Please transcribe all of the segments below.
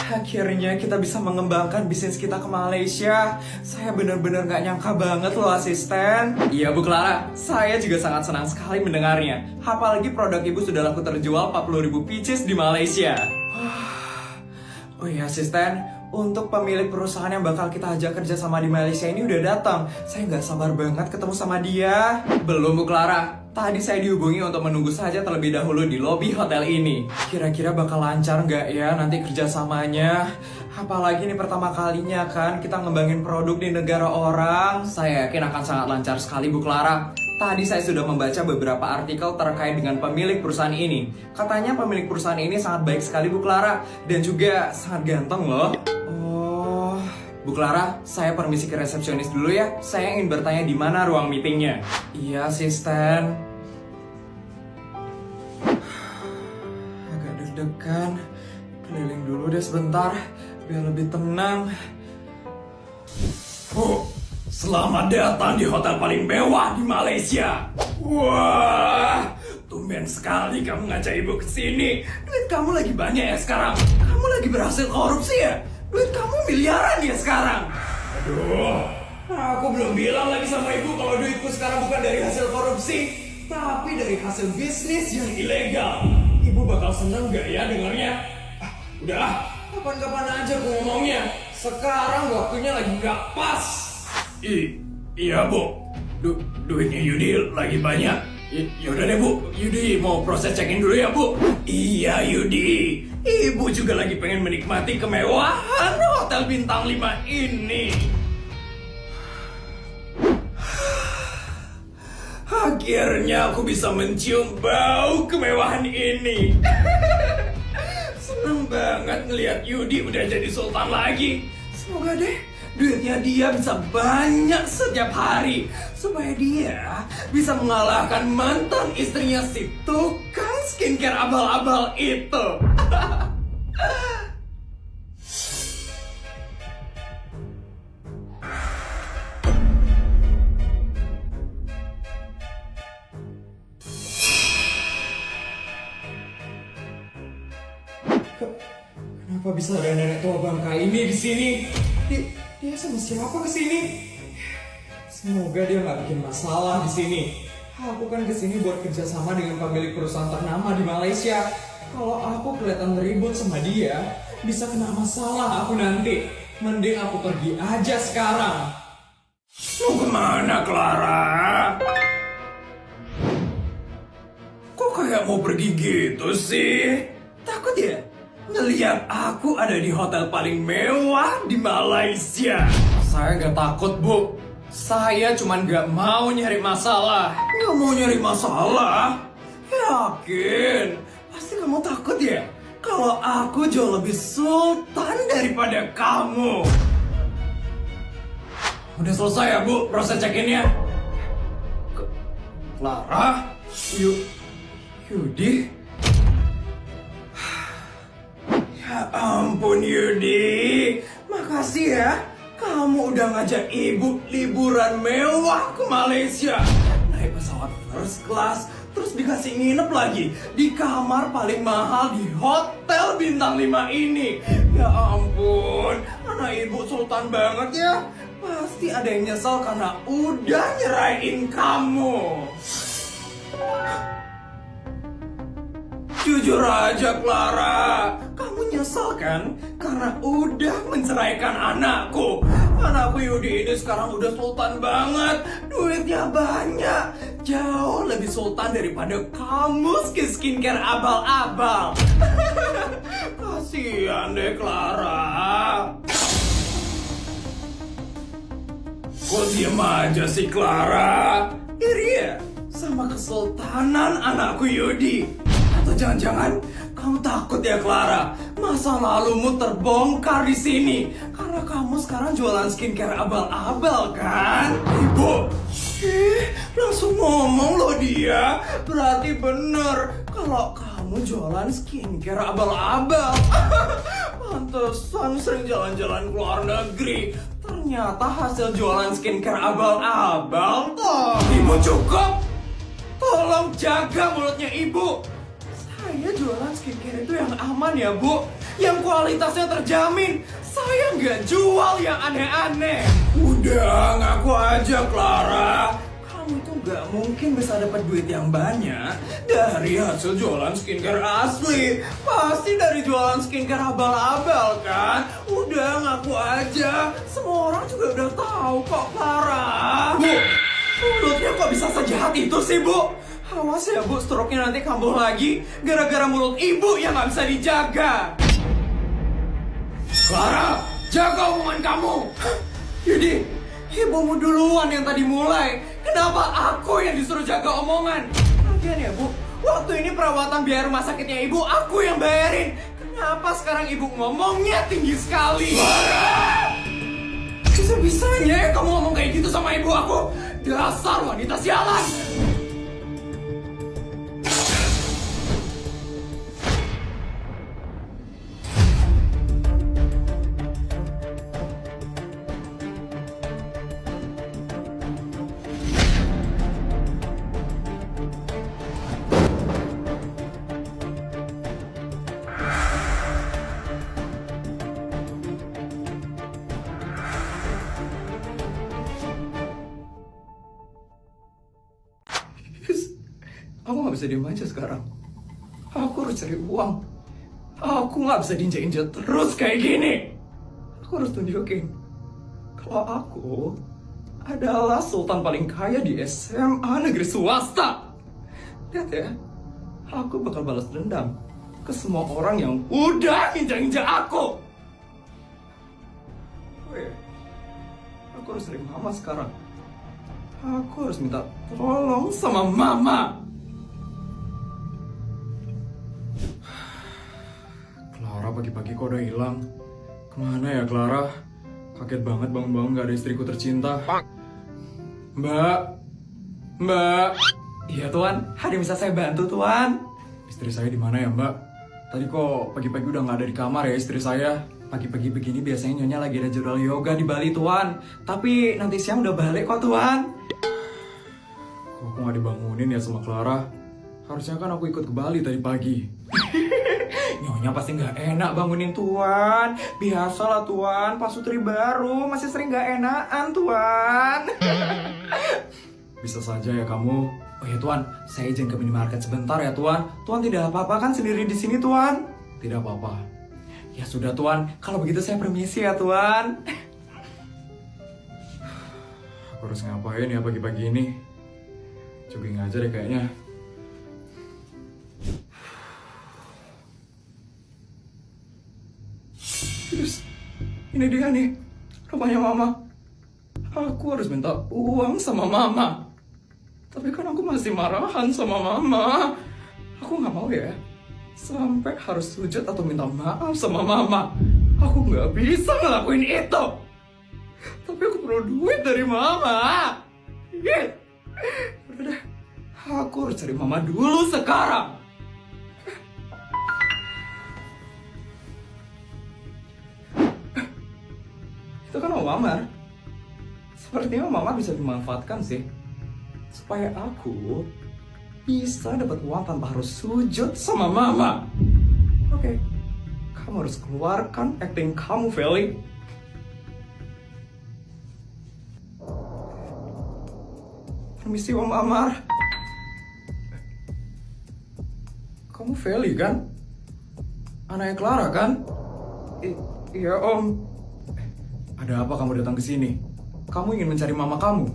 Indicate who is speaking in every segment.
Speaker 1: Akhirnya kita bisa mengembangkan bisnis kita ke Malaysia. Saya benar-benar gak nyangka banget loh asisten. Iya Bu Clara, saya juga sangat senang sekali mendengarnya. Apalagi produk ibu sudah laku terjual 40.000 pieces di Malaysia. Oh iya asisten, untuk pemilik perusahaan yang bakal kita ajak kerja sama di Malaysia ini udah datang. Saya nggak sabar banget ketemu sama dia. Belum Bu Clara, tadi saya dihubungi untuk menunggu saja terlebih dahulu di lobi hotel ini. Kira-kira bakal lancar nggak ya nanti kerjasamanya? Apalagi ini pertama kalinya kan kita ngembangin produk di negara orang. Saya yakin akan sangat lancar sekali Bu Clara. Tadi saya sudah membaca beberapa artikel terkait dengan pemilik perusahaan ini. Katanya pemilik perusahaan ini sangat baik sekali Bu Clara. Dan juga sangat ganteng loh. Oh, Bu Clara, saya permisi ke resepsionis dulu ya. Saya ingin bertanya di mana ruang meetingnya. Iya, asisten. Agak deg-degan. Keliling dulu deh sebentar, biar lebih tenang. Selamat datang di hotel paling mewah di Malaysia. Wah, tumben sekali kamu ngajak ibu ke sini. Duit kamu lagi banyak ya sekarang. Kamu lagi berhasil korupsi ya? Duit kamu miliaran ya sekarang. Aduh, aku belum bilang lagi sama ibu kalau duitku sekarang bukan dari hasil korupsi, tapi dari hasil bisnis yang ilegal. Ibu bakal seneng gak ya dengarnya? Udah, kapan-kapan aja aku ngomongnya. Sekarang waktunya lagi gak pas. Iya Bu, duitnya Yudi lagi banyak. Yaudah deh Bu, Yudi mau proses check-in dulu ya Bu. Iya Yudi, ibu juga lagi pengen menikmati kemewahan hotel bintang 5 ini. Akhirnya aku bisa mencium bau kemewahan ini. Seneng banget ngelihat Yudi udah jadi sultan lagi. Semoga deh duitnya dia bisa banyak setiap hari, supaya dia bisa mengalahkan mantan istrinya si tukang skincare abal-abal itu. Kenapa bisa ada nenek tua bangka ini di sini? Dia sama siapa kesini? Semoga dia nggak bikin masalah di sini. Aku kan kesini buat kerjasama dengan pemilik perusahaan ternama di Malaysia. Kalau aku kelihatan ribut sama dia, bisa kena masalah aku nanti. Mending aku pergi aja sekarang. Mau kemana, Clara? Kok kayak mau pergi gitu sih? Takut ya? Ngeliat aku ada di hotel paling mewah di Malaysia. Saya gak takut Bu. Saya cuman gak mau nyari masalah. Gak mau nyari masalah? Yakin? Pasti kamu takut ya? Kalau aku jauh lebih sultan daripada kamu. Udah selesai ya Bu proses check-innya? Clara? Yudi? Ya ampun Yudi, makasih ya. Kamu udah ngajak ibu liburan mewah ke Malaysia. Naik pesawat first class, terus dikasih nginep lagi di kamar paling mahal di hotel bintang 5 ini. Ya ampun, anak ibu sultan banget ya. Pasti ada yang nyesel karena udah nyerahin kamu. Jujur aja Clara, kamu nyesel kan? Karena udah menceraikan anakku. Anakku Yudi ini sekarang udah sultan banget. Duitnya banyak. Jauh lebih sultan daripada kamu skincare abal-abal. Kasihan deh Clara. Kok diem aja sih Clara? Iri ya sama kesultanan anakku Yudi. Atau jangan-jangan kamu takut ya Clara? Masa lalumu terbongkar di sini karena kamu sekarang jualan skincare abal-abal kan? Ibu, langsung ngomong loh dia. Berarti bener kalau kamu jualan skincare abal-abal. Pantesan sering jalan-jalan ke luar negeri. Ternyata hasil jualan skincare abal-abal toh. Ibu cukup. Tolong jaga mulutnya ibu. Saya jualan skincare itu yang aman ya Bu. yang kualitasnya terjamin. Saya nggak jual yang aneh-aneh. Udah, ngaku aja Clara. Kamu tuh nggak mungkin bisa dapat duit yang banyak dari hasil jualan skincare asli. Pasti dari jualan skincare abal-abal kan? Udah, ngaku aja. Semua orang juga udah tahu kok, Clara. Bu, mulutnya kok bisa sejahat itu sih, Bu? Awas ya, Bu, stroke-nya nanti kambuh lagi gara-gara mulut ibu yang nggak bisa dijaga. Clara, jaga omongan kamu. Jadi, ibumu duluan yang tadi mulai. Kenapa aku yang disuruh jaga omongan? Lagian ya, Bu, waktu ini perawatan biaya rumah sakitnya ibu aku yang bayarin. Kenapa sekarang ibu ngomongnya tinggi sekali? Clara! Bisa-bisanya kamu ngomong kayak gitu sama ibu aku. Dasar wanita sialan. Aku gak bisa diem aja sekarang. Aku harus cari uang. Aku gak bisa diinjak-injak terus kayak gini. Aku harus tunjukin kalau aku adalah sultan paling kaya di SMA negeri swasta. Lihat ya, aku bakal balas dendam ke semua orang yang udah injak-injak aku. Oh ya, aku harus cari mama sekarang. Aku harus minta tolong sama mama. Clara pagi-pagi kok udah hilang. Kemana ya Clara? Kaget banget bangun-bangun gak ada istriku tercinta. Mbak. Iya Tuan, ada yang bisa saya bantu Tuan? Istri saya di mana ya Mbak? Tadi kok pagi-pagi udah gak ada di kamar ya istri saya. Pagi-pagi begini biasanya nyonya lagi ada jadwal yoga di Bali Tuan. Tapi nanti siang udah balik kok Tuan. Kok aku gak dibangunin ya sama Clara? Harusnya kan aku ikut ke Bali tadi pagi. Nyonya pasti nggak enak bangunin Tuan. Biasalah Tuan, pasutri baru masih sering nggak enakan Tuan. Bisa saja ya kamu. Oh ya Tuan, saya izin ke minimarket sebentar ya Tuan. Tuan tidak apa-apa kan sendiri di sini Tuan? Tidak apa-apa. Ya sudah Tuan, kalau begitu saya permisi ya Tuan. Aku harus ngapain ya pagi-pagi ini? Jogging aja deh kayaknya. Terus, ini dia nih, rumahnya Mama. Aku harus minta uang sama Mama. Tapi kan aku masih marahan sama Mama. Aku gak mau ya, sampai harus sujud atau minta maaf sama Mama. Aku gak bisa ngelakuin itu. Tapi aku perlu duit dari Mama. Udah, aku harus cari Mama dulu sekarang. Itu kan Om Amar. Sepertinya Om Amar bisa dimanfaatkan sih, supaya aku bisa dapat uang tanpa harus sujud sama Mama. Oke, kamu harus keluarkan acting kamu, Feli. Permisi Om Amar. Kamu Feli kan? Anaknya Clara kan? Iya Om. Ada apa kamu datang ke sini? Kamu ingin mencari Mama kamu?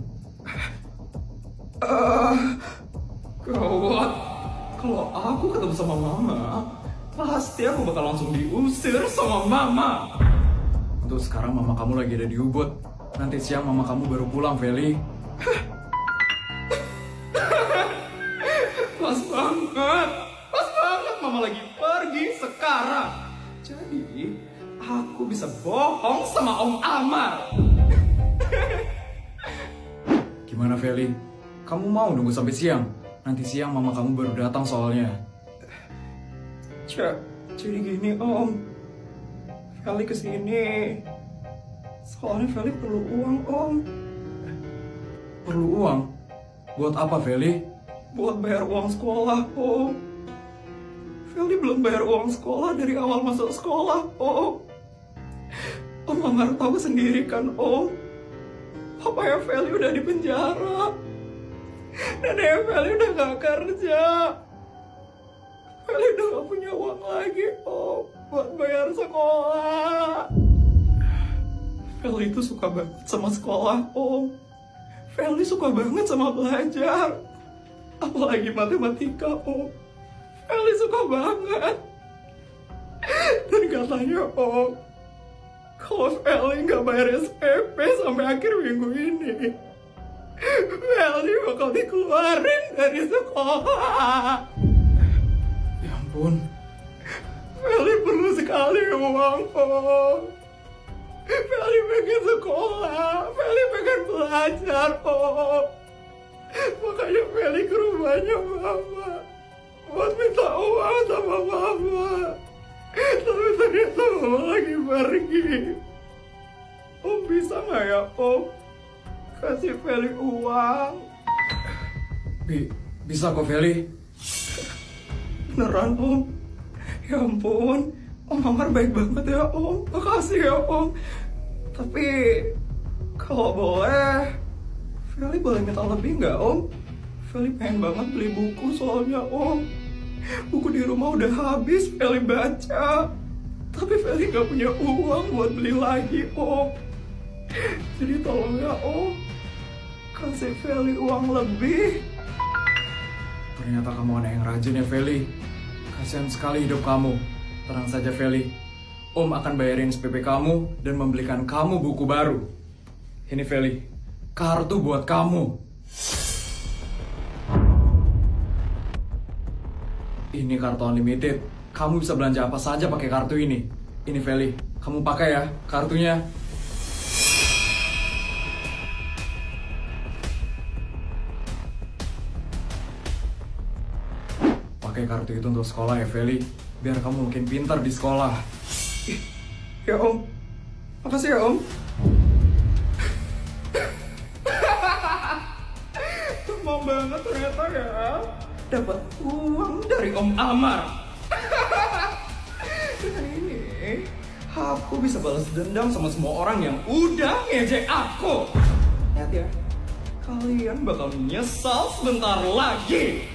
Speaker 1: Gawat. Kalau aku ketemu sama Mama, pasti aku bakal langsung diusir sama Mama. Untuk sekarang Mama kamu lagi ada di Ubud. Nanti siang Mama kamu baru pulang, Feli. Pas banget. Pas banget Mama lagi pergi sekarang. Jadi, aku bisa bohong sama Om Amar. Gimana Feli? Kamu mau nunggu sampai siang? Nanti siang Mama kamu baru datang soalnya. Jadi gini Om. Feli kesini. Soalnya Feli perlu uang Om. Perlu uang? Buat apa Feli? Buat bayar uang sekolah Om. Feli belum bayar uang sekolah dari awal masuk sekolah, Om. Om Amar tahu sendiri kan, Om. Papanya Feli udah di penjara. Neneknya Feli udah gak kerja. Feli udah gak punya uang lagi, Om, buat bayar sekolah. Feli itu suka banget sama sekolah, Om. Feli suka banget sama belajar. Apalagi matematika, Om. Feli suka banget. Dan katanya, Om, kalau Feli nggak bayar SPP sampai akhir minggu ini, Feli bakal dikeluarin dari sekolah. Ya ampun. Feli perlu sekali uang, Om. Feli pengen sekolah. Feli pengen belajar, Om. Makanya Feli ke rumahnya Mama buat minta uang sama Mama. Tapi ternyata Mama lagi pergi. Om bisa nggak ya, Om, kasih Feli uang? Bisa kok, Feli. Beneran, Om. Ya ampun, Om Amar baik banget ya, Om. Makasih ya, Om. Tapi kalau boleh, Feli boleh minta lebih nggak, Om? Feli pengen banget beli buku soalnya, Om. Buku di rumah udah habis Feli baca. Tapi Feli nggak punya uang buat beli lagi, Om. Jadi tolong ya, Om, kasih Feli uang lebih. Ternyata kamu anak yang rajin ya, Feli. Kasihan sekali hidup kamu. Tenang saja, Feli. Om akan bayarin SPP kamu dan membelikan kamu buku baru. Ini, Feli, kartu buat kamu. Ini kartu unlimited. Kamu bisa belanja apa saja pakai kartu ini. Ini, Feli, kamu pakai ya kartunya. Pakai kartu itu untuk sekolah ya, Feli. Biar kamu makin pintar di sekolah. Ya, Om. Makasih ya, Om. Mau banget ternyata ya. Dapat uang dari Om Amar. Dengan ini, aku bisa balas dendam sama semua orang yang udah ngejek aku. Lihat ya, kalian bakal nyesal sebentar lagi.